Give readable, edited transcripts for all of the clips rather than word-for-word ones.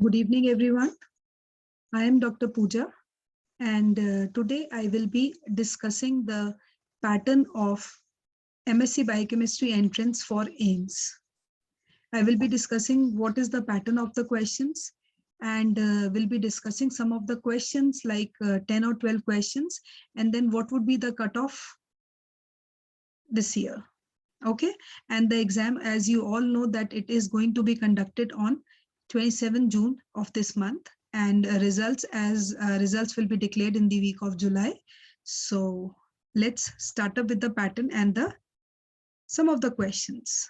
Good evening, everyone. I am Dr. Pooja, and today I will be discussing the pattern of MSc Biochemistry entrance for AIIMS. I will be discussing what is the pattern of the questions, and we'll be discussing some of the questions like 10 or 12 questions, and then what would be the cutoff this year. Okay, and the exam, as you all know, that it is going to be conducted on 27 June of this month, and results will be declared in the week of July. So let's start up with the pattern and the some of the questions.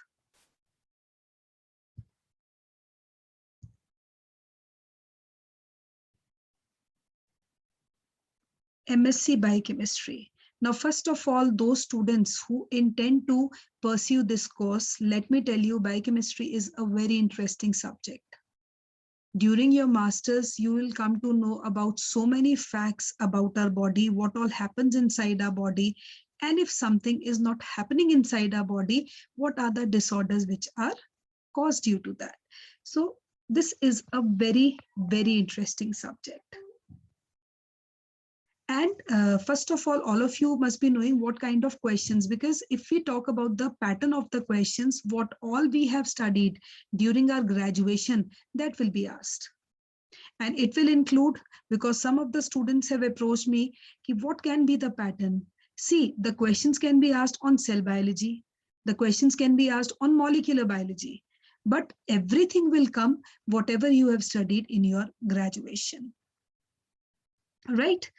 MSc Biochemistry. Now, first of all, those students who intend to pursue this course, let me tell you, biochemistry is a very interesting subject. During your masters, you will come to know about so many facts about our body, what all happens inside our body, and if something is not happening inside our body, what are the disorders which are caused due to that. So this is a very, very interesting subject. And first of all of you must be knowing what kind of questions, because if we talk about the pattern of the questions, what all we have studied during our graduation, that will be asked. And it will include, because some of the students have approached me, what can be the pattern? See, the questions can be asked on cell biology, the questions can be asked on molecular biology, but everything will come whatever you have studied in your graduation, right?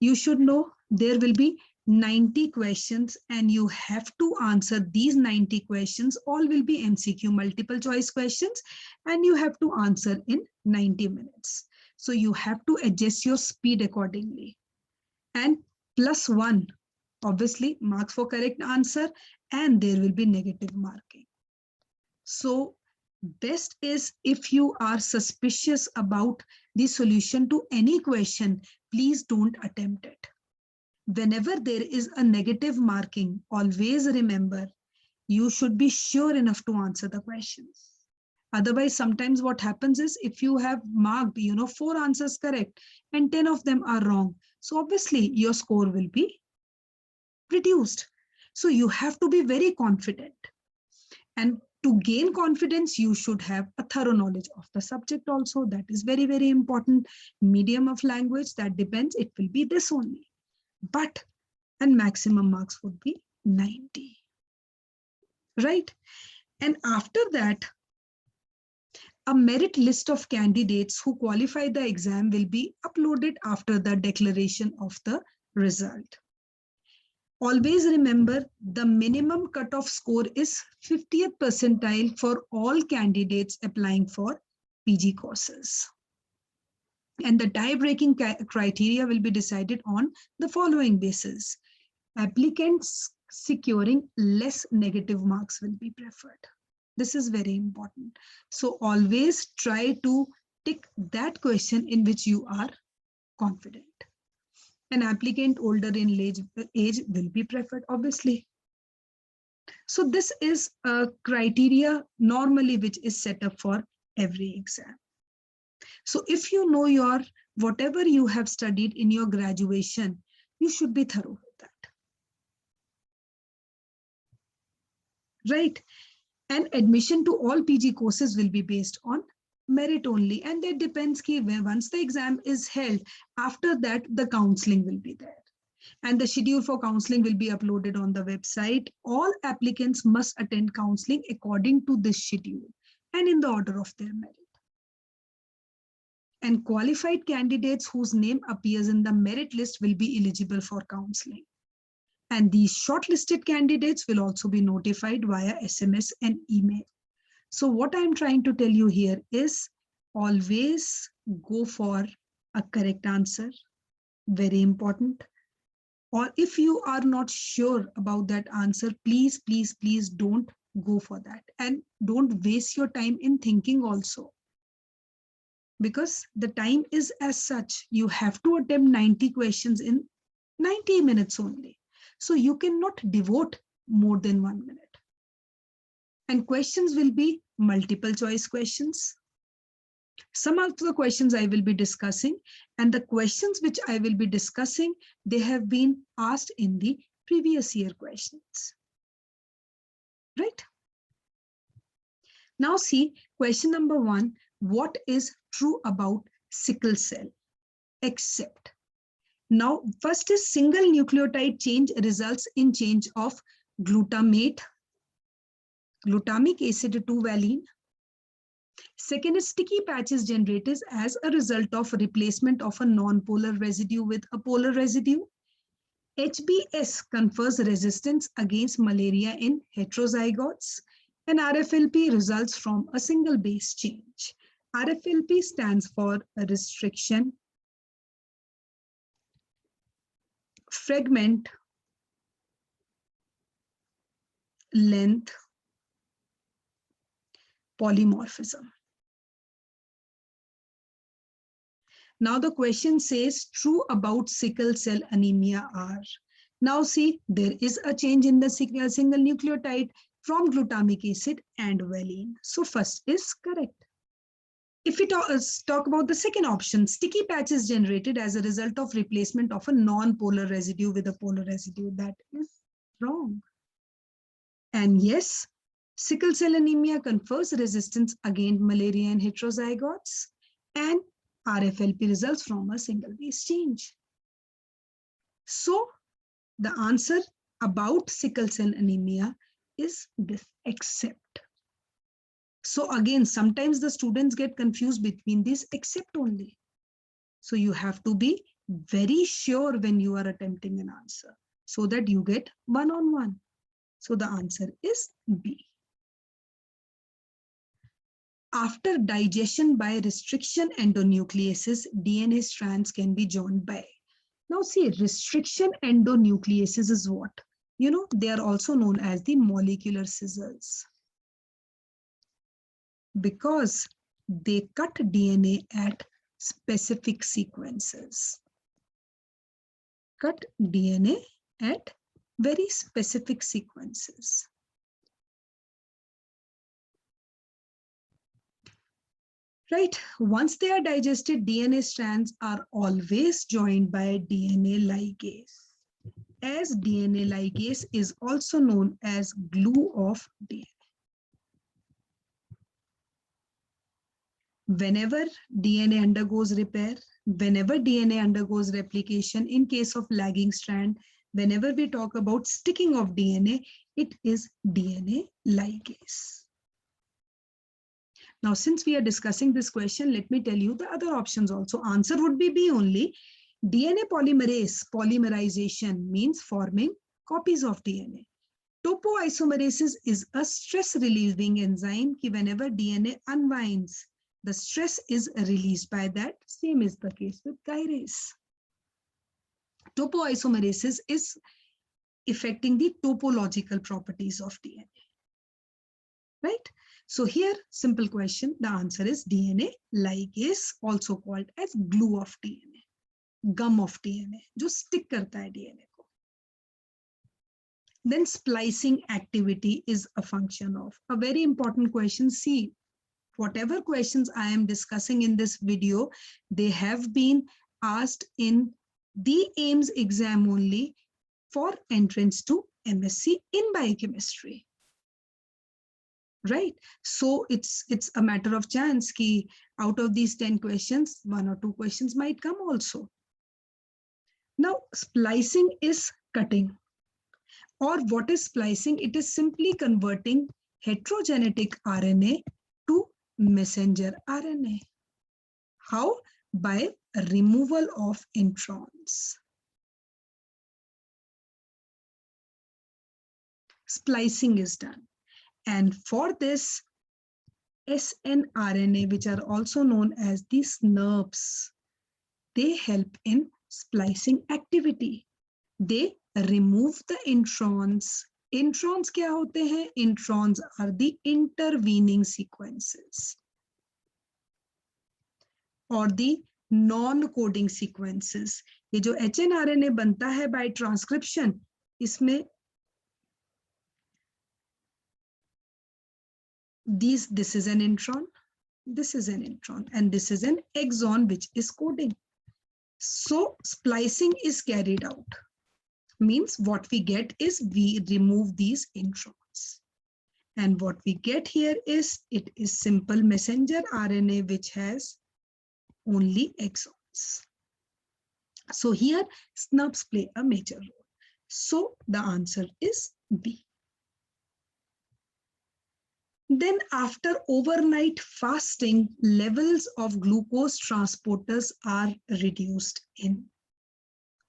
You should know there will be 90 questions and you have to answer these 90 questions. All will be MCQ, multiple choice questions, and you have to answer in 90 minutes. So you have to adjust your speed accordingly. And +1, obviously, marks for correct answer, and there will be negative marking. So best is, if you are suspicious about the solution to any question, please don't attempt it. Whenever there is a negative marking, always remember, you should be sure enough to answer the questions. Otherwise, sometimes what happens is, if you have marked, 4 answers correct and 10 of them are wrong, so obviously your score will be reduced. So you have to be very confident. And to gain confidence, you should have a thorough knowledge of the subject also. That is very, very important. Medium of language, that depends. It will be this only. But, and maximum marks would be 90. Right? And after that, a merit list of candidates who qualify the exam will be uploaded after the declaration of the result. Always remember, the minimum cutoff score is 50th percentile for all candidates applying for PG courses. And the tie-breaking criteria will be decided on the following basis. Applicants securing less negative marks will be preferred. This is very important. So always try to tick that question in which you are confident. An applicant older in age will be preferred, obviously. So this is a criteria normally which is set up for every exam. So if you know your whatever you have studied in your graduation, you should be thorough with that. Right? And admission to all PG courses will be based on merit only, and that depends once the exam is held, after that the counseling will be there, and the schedule for counseling will be uploaded on the website. All applicants must attend counseling according to this schedule and in the order of their merit. And qualified candidates whose name appears in the merit list will be eligible for counseling. And these shortlisted candidates will also be notified via SMS and email. So what I'm trying to tell you here is, always go for a correct answer, very important. Or if you are not sure about that answer, please, please, please don't go for that. And don't waste your time in thinking also. Because the time is as such, you have to attempt 90 questions in 90 minutes only. So you cannot devote more than 1 minute. and questions will be multiple choice questions. Some of the questions I will be discussing, and the questions which I will be discussing, they have been asked in the previous year questions. Right? Now see, question number 1, what is true about sickle cell? Except. Now, first is single nucleotide change results in change of glutamate, glutamic acid to valine. Second is sticky patches generated as a result of replacement of a non-polar residue with a polar residue. HBS confers resistance against malaria in heterozygotes, and RFLP results from a single base change. RFLP stands for restriction, fragment, length, polymorphism. Now the question says true about sickle cell anemia are. Now see, there is a change in the single nucleotide from glutamic acid and valine. So first is correct. If we talk about the second option, sticky patches generated as a result of replacement of a non-polar residue with a polar residue, that is wrong. And yes, sickle cell anemia confers resistance against malaria in heterozygotes, and RFLP results from a single base change. So the answer about sickle cell anemia is this, except. So again, sometimes the students get confused between this except only. So you have to be very sure when you are attempting an answer so that you get 1-on-1. So the answer is B. After digestion by restriction endonucleases, DNA strands can be joined by. Now see, restriction endonucleases is what? You know, they are also known as the molecular scissors, because they cut DNA at specific sequences. Cut DNA at very specific sequences. Right, once they are digested, DNA strands are always joined by DNA ligase, as DNA ligase is also known as glue of DNA. Whenever DNA undergoes repair, whenever DNA undergoes replication, in case of lagging strand, whenever we talk about sticking of DNA, it is DNA ligase. Now, since we are discussing this question, let me tell you the other options also. Answer would be B only. DNA polymerase, polymerization means forming copies of DNA. Topoisomerases is a stress-relieving enzyme कि whenever DNA unwinds, the stress is released by that. Same is the case with gyrase. Topoisomerases is affecting the topological properties of DNA. Right? So here, simple question, the answer is DNA ligase, also called as glue of DNA, gum of DNA, जो stick करता है DNA को. Then splicing activity is a function of. A very important question. See, whatever questions I am discussing in this video, they have been asked in the AIIMS exam only for entrance to MSc in biochemistry. Right? So it's a matter of chance कि out of these 10 questions, 1 or 2 questions might come also. Now, splicing is cutting. Or what is splicing? It is simply converting heterogenetic RNA to messenger RNA. How? By removal of introns. Splicing is done. And for this, snRNA, which are also known as the SNRPs, they help in splicing activity. They remove the introns. Introns क्या होते हैं? Introns are the intervening sequences or the non-coding sequences. ये जो hnRNA बनता है by transcription, इसमें This is an intron, this is an intron, and this is an exon, which is coding. So splicing is carried out. Means what we get is we remove these introns. And what we get here is it is simple messenger RNA which has only exons. So here SNPs play a major role. So the answer is B. Then after overnight fasting, levels of glucose transporters are reduced in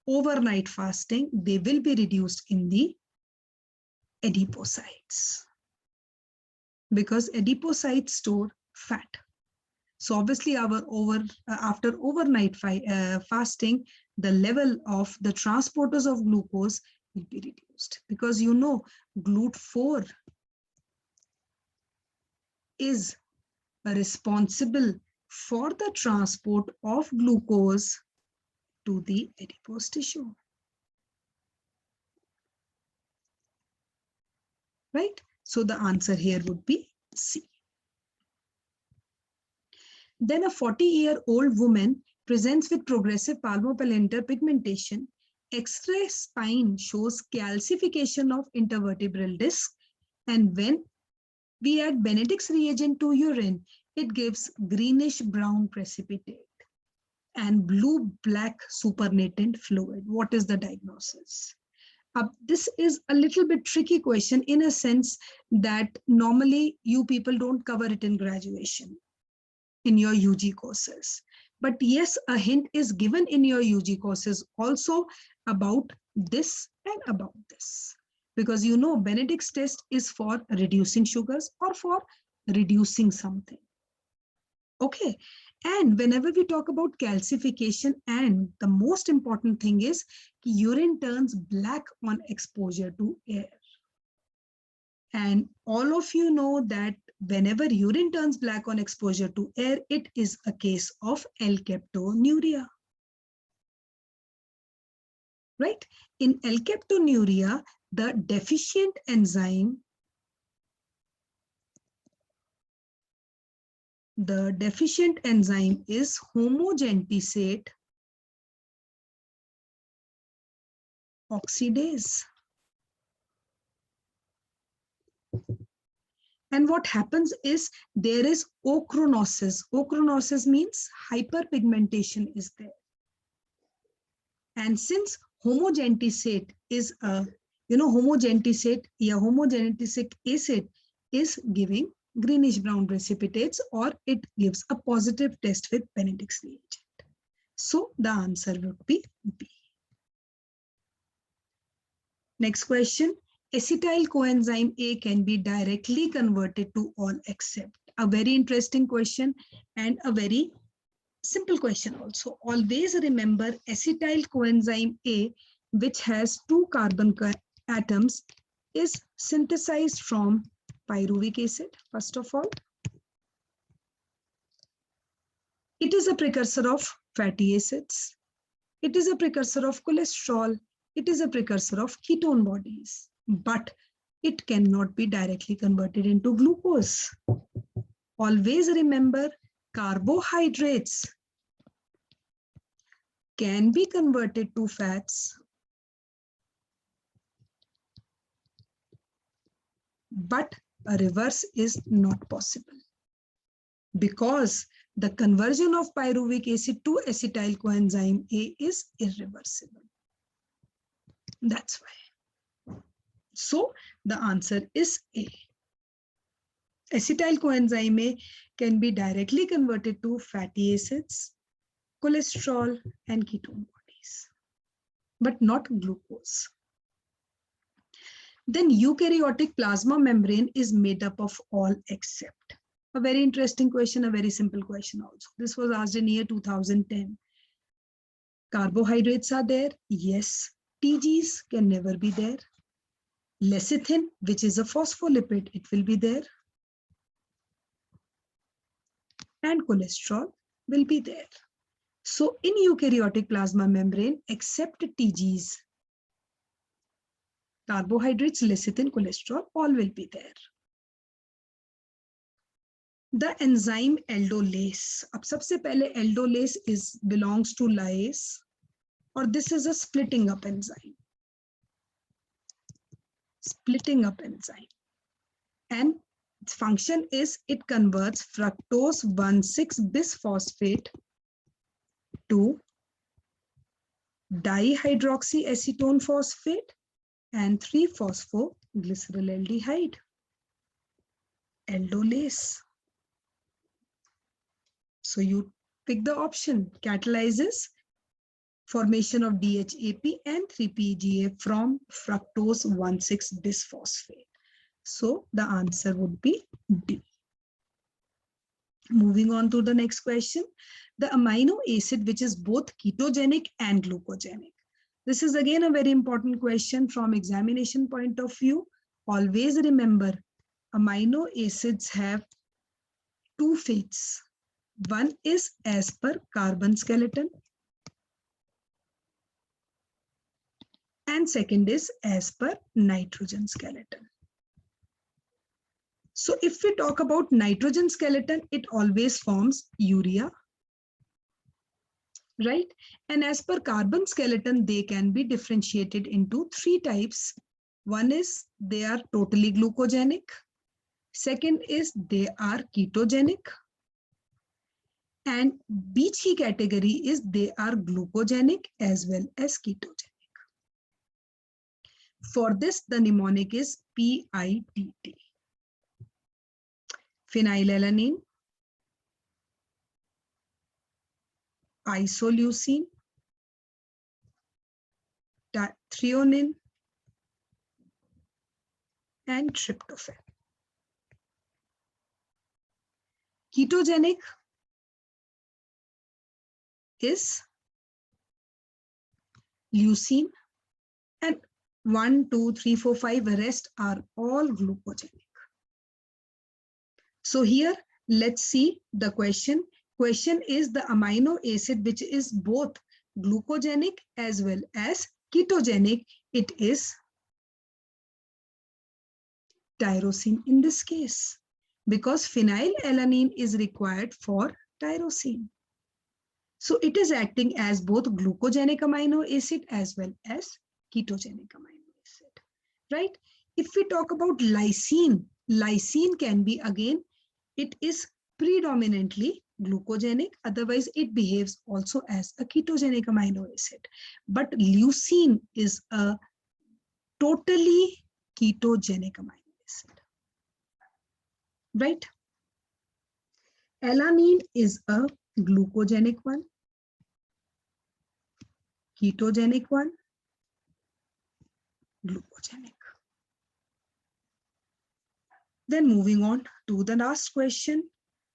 overnight fasting. They will be reduced in the adipocytes because adipocytes store fat. So obviously after overnight fasting, the level of the transporters of glucose will be reduced because you know GLUT4 is responsible for the transport of glucose to the adipose tissue. Right? So the answer here would be C. Then a 40-year-old woman presents with progressive palmoplantar pigmentation. X-ray spine shows calcification of intervertebral disc, and when we add Benedict's reagent to urine, it gives greenish brown precipitate and blue-black supernatant fluid. What is the diagnosis? This is a little bit tricky question in a sense that normally you people don't cover it in graduation in your UG courses. But yes, a hint is given in your UG courses also about this and about this. Because you know Benedict's test is for reducing sugars or for reducing something. Okay, and whenever we talk about calcification, and the most important thing is urine turns black on exposure to air. And all of you know that whenever urine turns black on exposure to air, it is a case of L-captonuria. Right? In L-captonuria, the deficient enzyme is homogentisate oxidase. And what happens is there is ochronosis. Ochronosis means hyperpigmentation is there. And since homogentisate is a, homogentisate acid is giving greenish brown precipitates, or it gives a positive test with Benedict's reagent. So the answer would be B. Next question. Acetyl coenzyme A can be directly converted to all except. A very interesting question and a very simple question also. Always remember acetyl coenzyme A, which has 2 carbon atoms, is synthesized from pyruvic acid, first of all. It is a precursor of fatty acids. It is a precursor of cholesterol. It is a precursor of ketone bodies, but it cannot be directly converted into glucose. Always remember, carbohydrates can be converted to fats, but a reverse is not possible because the conversion of pyruvic acid to acetyl coenzyme A is irreversible. That's why. So the answer is A. Acetyl coenzyme A can be directly converted to fatty acids, cholesterol, and ketone bodies, but not glucose. Then eukaryotic plasma membrane is made up of all except. A very interesting question, a very simple question also. This was asked in year 2010. Carbohydrates are there. Yes. TGs can never be there. Lecithin, which is a phospholipid, it will be there. And cholesterol will be there. So in eukaryotic plasma membrane, except TGs, carbohydrates, lecithin, cholesterol, all will be there. The enzyme aldolase. अब सबसे पहले aldolase belongs to lyase, or this is a splitting up enzyme. Splitting up enzyme. And its function is it converts fructose 1,6-bisphosphate to dihydroxyacetone phosphate and 3-phosphoglyceraldehyde. Aldolase. So you pick the option, catalyzes formation of DHAP and 3-PGA from fructose 1,6-bisphosphate. So the answer would be D. Moving on to the next question. The amino acid which is both ketogenic and glucogenic. This is again a very important question from examination point of view. Always remember, amino acids have two fates. One is as per carbon skeleton and second is as per nitrogen skeleton. So if we talk about nitrogen skeleton, it always forms urea, right? And as per carbon skeleton, they can be differentiated into three types. One is they are totally glucogenic. Second is they are ketogenic. And बीच की category is they are glucogenic as well as ketogenic. For this, the mnemonic is PITT. Phenylalanine, isoleucine, threonine, and tryptophan. Ketogenic is leucine, and 1, 2, 3, 4, 5 rest are all glucogenic. So here, let's see the question. Question is the amino acid which is both glucogenic as well as ketogenic. It is tyrosine in this case, because phenylalanine is required for tyrosine. So it is acting as both glucogenic amino acid as well as ketogenic amino acid, right? If we talk about lysine, lysine can be again, it is predominantly glucogenic, otherwise it behaves also as a ketogenic amino acid. But leucine is a totally ketogenic amino acid, right? Alanine is a glucogenic one, ketogenic one, glucogenic. Then moving on to the last question.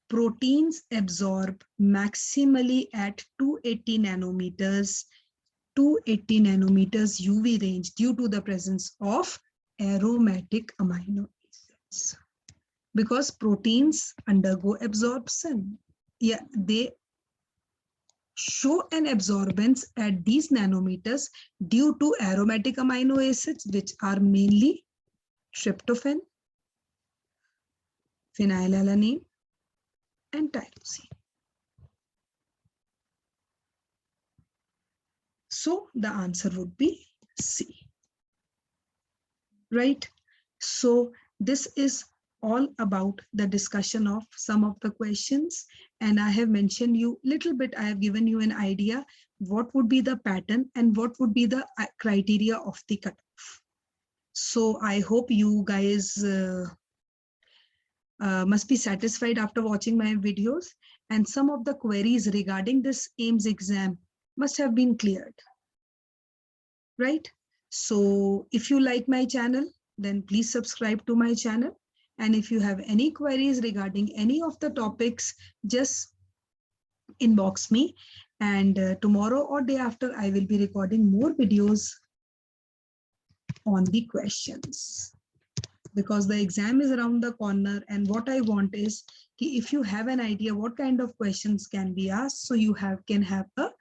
Proteins absorb maximally at 280 nanometers, 280 nanometers UV range due to the presence of aromatic amino acids. Because proteins undergo absorption. Yeah, they show an absorbance at these nanometers due to aromatic amino acids, which are mainly tryptophan, phenylalanine, and tyrosine. So the answer would be C, right? So this is all about the discussion of some of the questions, and I have mentioned you little bit, I have given you an idea what would be the pattern and what would be the criteria of the cutoff. So I hope you guys must be satisfied after watching my videos, and some of the queries regarding this AIIMS exam must have been cleared, right? So if you like my channel, then please subscribe to my channel. And if you have any queries regarding any of the topics, just inbox me. And tomorrow or day after, I will be recording more videos on the questions, because the exam is around the corner. And what I want is, if you have an idea what kind of questions can be asked, so you can have an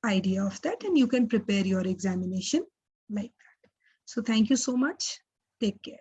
idea of that and you can prepare your examination like that. So thank you so much. Take care.